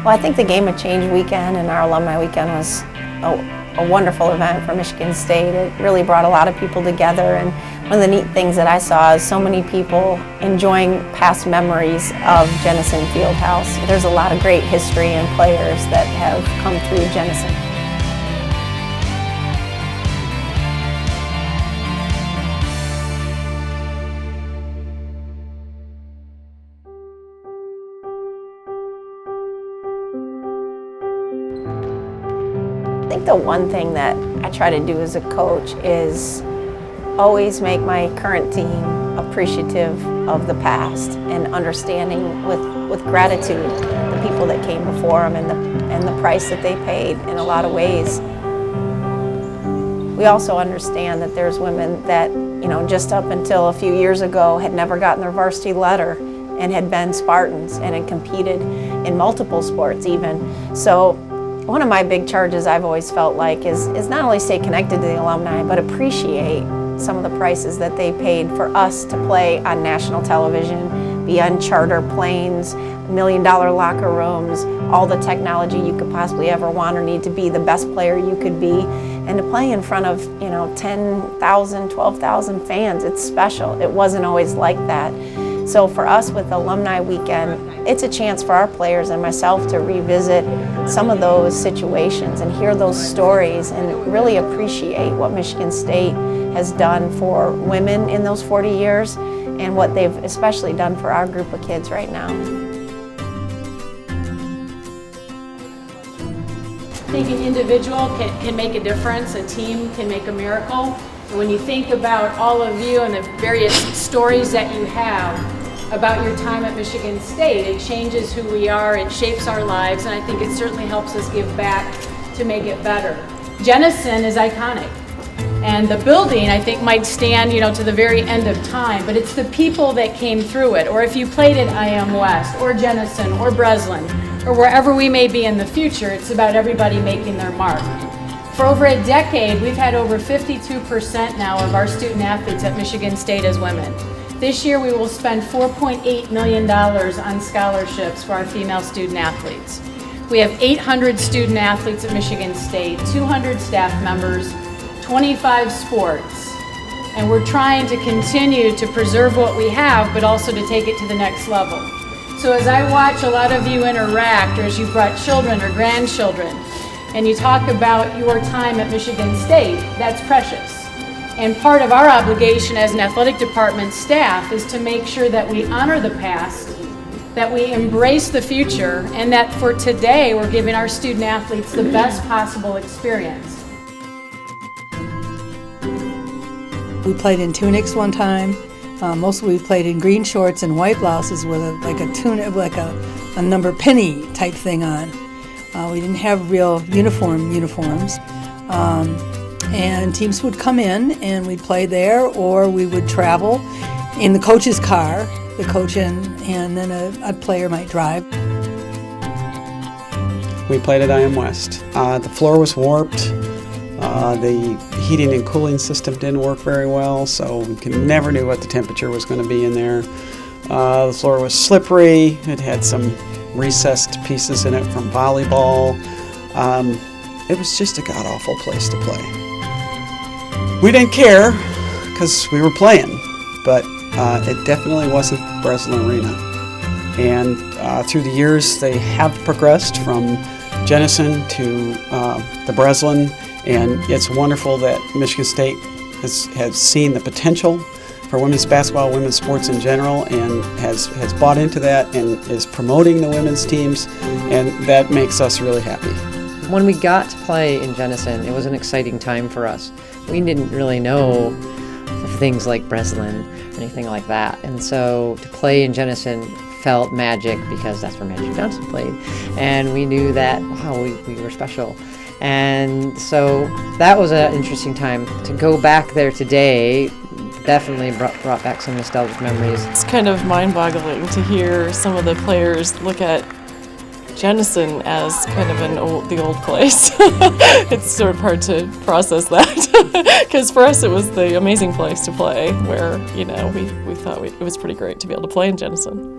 Well, I think the Game of Change weekend and our alumni weekend was a wonderful event for Michigan State. It really brought a lot of people together, and one of the neat things that I saw is so many people enjoying past memories of Jennison Fieldhouse. There's a lot of great history and players that have come through Jennison. I think the one thing that I try to do as a coach is always make my current team appreciative of the past and understanding with gratitude the people that came before them and the price that they paid in a lot of ways. We also understand that there's women that, just up until a few years ago had never gotten their varsity letter and had been Spartans and had competed in multiple sports even. So one of my big charges I've always felt like is not only stay connected to the alumni, but appreciate some of the prices that they paid for us to play on national television, be on charter planes, $1 million locker rooms, all the technology you could possibly ever want or need to be the best player you could be, and to play in front of 10,000, 12,000 fans. It's special. It wasn't always like that. So for us with Alumni Weekend, it's a chance for our players and myself to revisit some of those situations and hear those stories and really appreciate what Michigan State has done for women in those 40 years and what they've especially done for our group of kids right now. I think an individual can make a difference, a team can make a miracle. And when you think about all of you and the various stories that you have about your time at Michigan State, it changes who we are, it shapes our lives, and I think it certainly helps us give back to make it better. Jennison is iconic, and the building I think might stand to the very end of time, but it's the people that came through it, or if you played at IM West, or Jennison, or Breslin, or wherever we may be in the future, it's about everybody making their mark. For over a decade, we've had over 52% now of our student athletes at Michigan State as women. This year we will spend $4.8 million on scholarships for our female student athletes. We have 800 student athletes at Michigan State, 200 staff members, 25 sports, and we're trying to continue to preserve what we have, but also to take it to the next level. So as I watch a lot of you interact, or as you brought children or grandchildren, and you talk about your time at Michigan State, that's precious. And part of our obligation as an athletic department staff is to make sure that we honor the past, that we embrace the future, and that for today we're giving our student athletes the best possible experience. We played in tunics one time. Mostly we played in green shorts and white blouses with a tunic, like a number penny type thing on. We didn't have real uniforms. And teams would come in and we'd play there, or we would travel in the coach's car, the coach and then a player might drive. We played at IM West. The floor was warped. The heating and cooling system didn't work very well, so we never knew what the temperature was going to be in there. The floor was slippery. It had some recessed pieces in it from volleyball. It was just a god-awful place to play. We didn't care because we were playing, but it definitely wasn't Breslin Arena. And through the years, they have progressed from Jennison to the Breslin, and it's wonderful that Michigan State has seen the potential for women's basketball, women's sports in general, and has bought into that and is promoting the women's teams, and that makes us really happy. When we got to play in Jennison, it was an exciting time for us. We didn't really know of things like Breslin or anything like that, and so to play in Jennison felt magic because that's where Magic Johnson played, and we knew that, wow, we were special. And so that was an interesting time. To go back there today definitely brought back some nostalgic memories. It's kind of mind-boggling to hear some of the players look at Jennison as kind of the old place. It's sort of hard to process that because for us it was the amazing place to play where, we thought it was pretty great to be able to play in Jennison.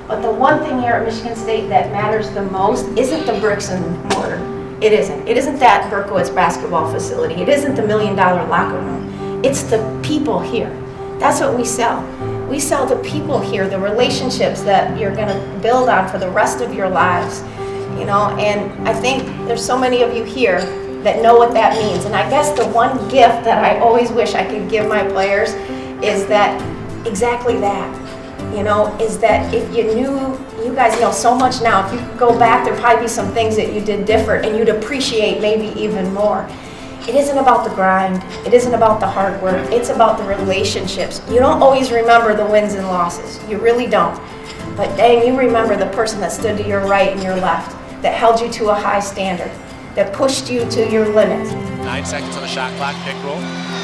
But the one thing here at Michigan State that matters the most isn't the bricks and mortar. It isn't. It isn't that Berkowitz basketball facility. It isn't the $1 million locker room. It's the people here. That's what we sell. We sell the people here, the relationships that you're going to build on for the rest of your lives. You know, and I think there's so many of you here that know what that means. And I guess the one gift that I always wish I could give my players is that exactly that. You know, is that if you knew, you guys know so much now, if you could go back, there'd probably be some things that you did different and you'd appreciate maybe even more. It isn't about the grind. It isn't about the hard work. It's about the relationships. You don't always remember the wins and losses. You really don't. But dang, you remember the person that stood to your right and your left, that held you to a high standard, that pushed you to your limit. 9 seconds on the shot clock, pick roll.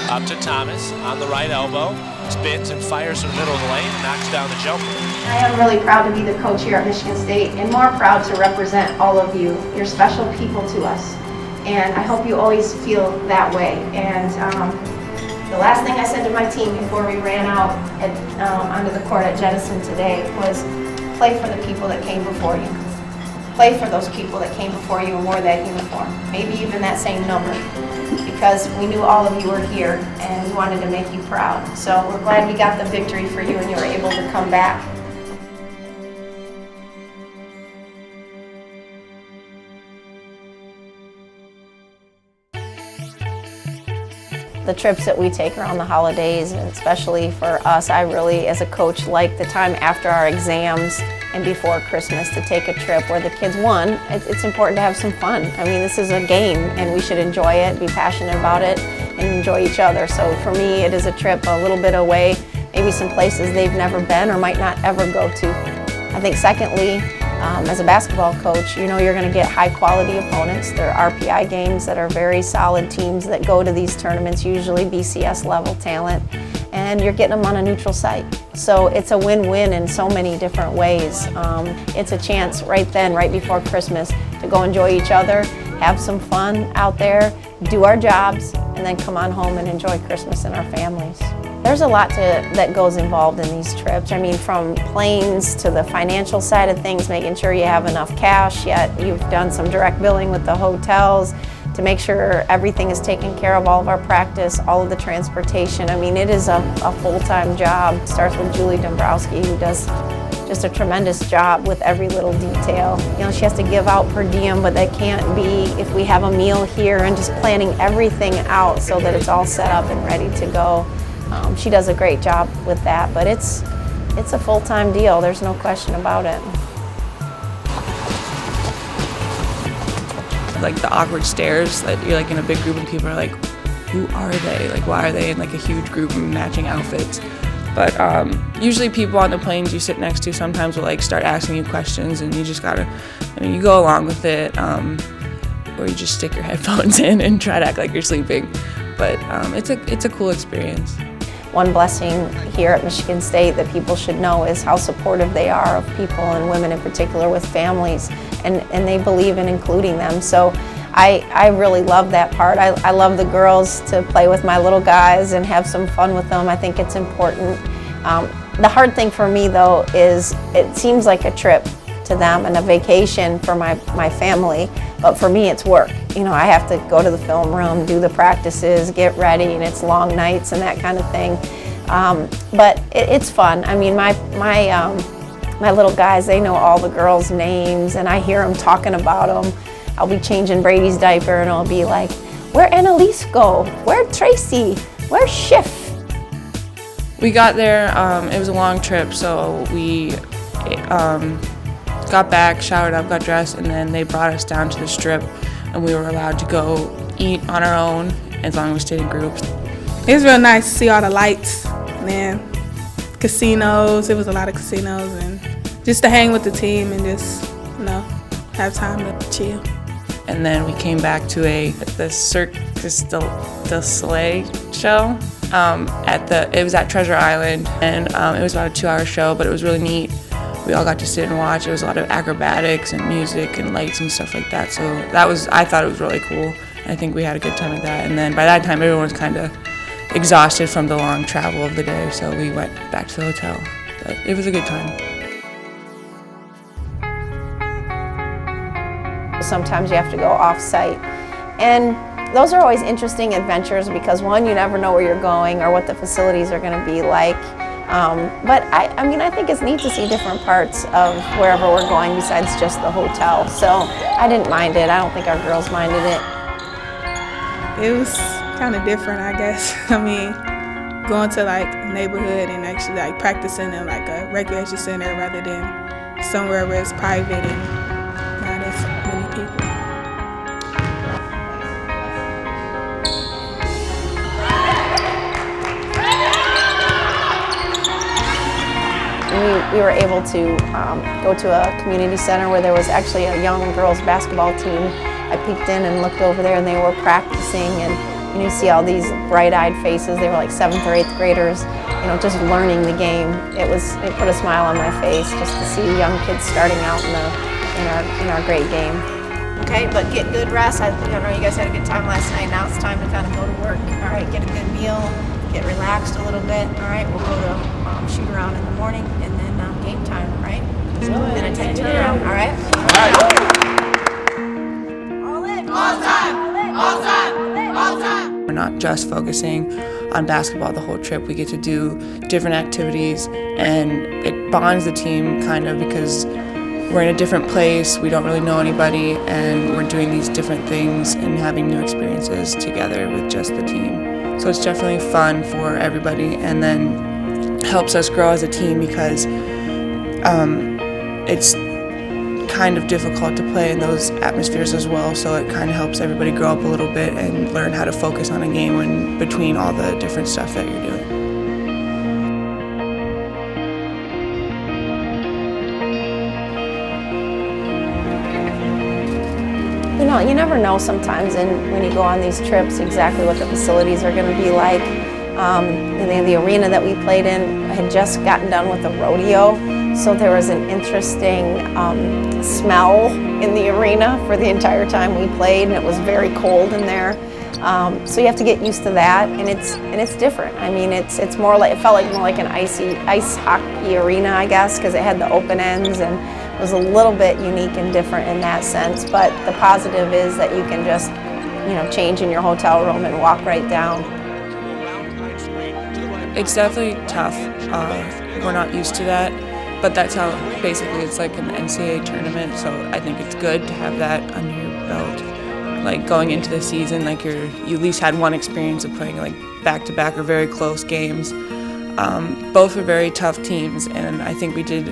Up to Thomas on the right elbow. Spins and fires from the middle of the lane, knocks down the jumper. I am really proud to be the coach here at Michigan State and more proud to represent all of you. You're special people to us. And I hope you always feel that way. And the last thing I said to my team before we ran out onto the court at Jenison today was play for the people that came before you. Play for those people that came before you and wore that uniform, maybe even that same number, because we knew all of you were here and we wanted to make you proud. So we're glad we got the victory for you and you were able to come back. The trips that we take around the holidays, and especially for us, I really, as a coach, like the time after our exams and before Christmas to take a trip where the kids, one, it's important to have some fun. I mean, this is a game and we should enjoy it, be passionate about it, and enjoy each other. So for me, it is a trip a little bit away, maybe some places they've never been or might not ever go to. I think secondly, as a basketball coach, you know you're going to get high quality opponents. There are RPI games that are very solid teams that go to these tournaments, usually BCS level talent, and you're getting them on a neutral site. So it's a win-win in so many different ways. It's a chance right then, right before Christmas, to go enjoy each other, have some fun out there, do our jobs, and then come on home and enjoy Christmas and our families. There's a lot that goes involved in these trips. I mean, from planes to the financial side of things, making sure you have enough cash, yet you've done some direct billing with the hotels to make sure everything is taken care of, all of our practice, all of the transportation. I mean, it is a full-time job. It starts with Julie Dombrowski, who does just a tremendous job with every little detail. You know, she has to give out per diem, but that can't be if we have a meal here, and just planning everything out so that it's all set up and ready to go. She does a great job with that, but it's a full-time deal. There's no question about it. Like the awkward stares that you're like in a big group and people are like, who are they? Like, why are they in like a huge group in matching outfits? But usually people on the planes you sit next to sometimes will like start asking you questions, and you just gotta, I mean, you go along with it, or you just stick your headphones in and try to act like you're sleeping. But it's a cool experience. One blessing here at Michigan State that people should know is how supportive they are of people, and women in particular with families, and they believe in including them. So I really love that part. I love the girls to play with my little guys and have some fun with them. I think it's important. The hard thing for me though is it seems like a trip to them and a vacation for my family, but for me it's work. You know, I have to go to the film room, do the practices, get ready, and it's long nights and that kind of thing. But it's fun. I mean, my little guys, they know all the girls' names, and I hear them talking about them. I'll be changing Brady's diaper, and I'll be like, "Where'd Annalise go? Where'd Tracy? Where's Schiff?" We got there, it was a long trip, so we got back, showered up, got dressed, and then they brought us down to the Strip, and we were allowed to go eat on our own as long as we stayed in groups. It was real nice to see all the lights, man. Casinos, it was a lot of casinos, and just to hang with the team and just, you know, have time to chill. And then we came back to the Cirque du Soleil show. It was at Treasure Island, and it was about a 2-hour show, but it was really neat. We all got to sit and watch. There was a lot of acrobatics and music and lights and stuff like that. So I thought it was really cool. I think we had a good time with that. And then by that time, everyone was kind of exhausted from the long travel of the day, so we went back to the hotel. But it was a good time. Sometimes you have to go off-site. And those are always interesting adventures because one, you never know where you're going or what the facilities are going to be like. But I mean, I think it's neat to see different parts of wherever we're going besides just the hotel. So I didn't mind it. I don't think our girls minded it. It was kind of different, I guess. I mean, going to like a neighborhood and actually like practicing in like a recreation center rather than somewhere where it's private and not as many people. We were able to go to a community center where there was actually a young girls basketball team. I peeked in and looked over there and they were practicing, and you see all these bright-eyed faces. They were like 7th or 8th graders, you know, just learning the game. It put a smile on my face just to see young kids starting out in our great game. Okay, but get good rest. I know you guys had a good time last night. Now it's time to kind of go to work. All right, get a good meal, get relaxed a little bit. All right, we'll go to shoot around in the morning, and then game time, right? Then a 10 turnaround, all right? All in. All time. All time. All time. We're not just focusing on basketball the whole trip. We get to do different activities, and it bonds the team kind of because we're in a different place, we don't really know anybody, and we're doing these different things and having new experiences together with just the team. So it's definitely fun for everybody, and then helps us grow as a team because it's kind of difficult to play in those atmospheres as well, so it kind of helps everybody grow up a little bit and learn how to focus on a game when between all the different stuff that you're doing. You know, you never know sometimes when you go on these trips exactly what the facilities are going to be like. The arena that we played in had just gotten done with a rodeo, so there was an interesting smell in the arena for the entire time we played, and it was very cold in there. So you have to get used to that, and it's different. I mean, it's more like, it felt like more like an ice hockey arena, I guess, because it had the open ends, and it was a little bit unique and different in that sense. But the positive is that you can just, you know, change in your hotel room and walk right down. It's definitely tough. We're not used to that, but that's how basically it's like an NCAA tournament, so I think it's good to have that under your belt. Like going into the season, like you at least had one experience of playing like back-to-back or very close games. Both were very tough teams, and I think we did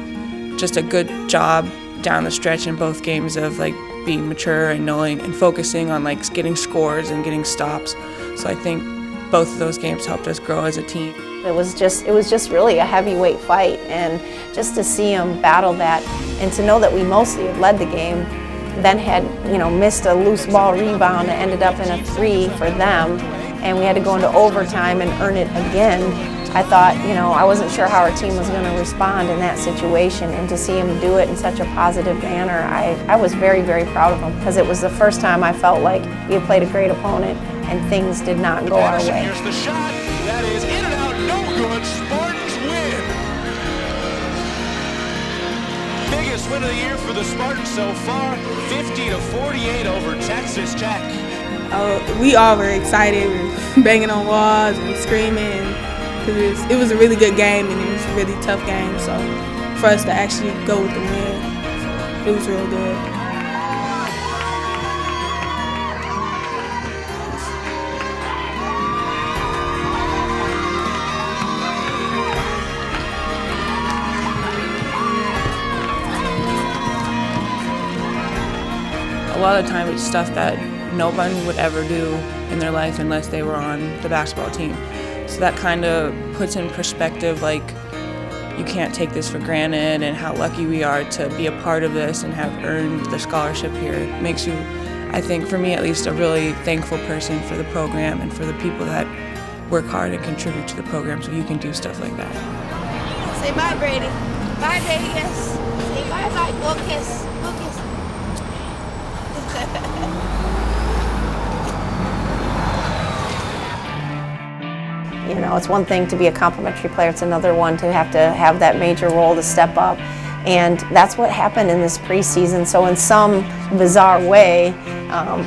just a good job down the stretch in both games of like being mature and knowing and focusing on like getting scores and getting stops. So I think both of those games helped us grow as a team. It was just really a heavyweight fight, and just to see them battle that, and to know that we mostly had led the game, then had, you know, missed a loose ball rebound that ended up in a 3 for them, and we had to go into overtime and earn it again. I thought, you know, I wasn't sure how our team was going to respond in that situation, and to see them do it in such a positive manner, I was very, very proud of them, because it was the first time I felt like we had played a great opponent and things did not go our way. Here's the shot. That is in and out, no good. Spartans win. Biggest win of the year for the Spartans so far, 50-48 over Texas Tech. We all were excited. We were banging on walls and screaming, because it was a really good game and it was a really tough game. So for us to actually go with the win, it was real good. A lot of the time it's stuff that no one would ever do in their life unless they were on the basketball team. So that kind of puts in perspective, like, you can't take this for granted, and how lucky we are to be a part of this and have earned the scholarship here. It makes you, I think, for me at least, a really thankful person for the program and for the people that work hard and contribute to the program so you can do stuff like that. Say bye, Brady. Bye, Brady, yes. Say bye-bye. Go kiss. Go kiss. You know, it's one thing to be a complimentary player, it's another one to have that major role to step up And that's what happened in this preseason. So in some bizarre way,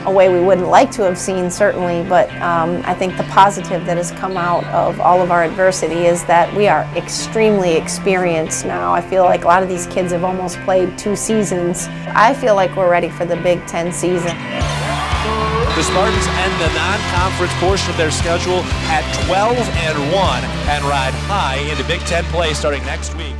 a way we wouldn't like to have seen certainly, but I think the positive that has come out of all of our adversity is that we are extremely experienced now. I feel like a lot of these kids have almost played 2 seasons. I feel like we're ready for the Big Ten season. The Spartans end the non-conference portion of their schedule at 12-1 and ride high into Big Ten play starting next week.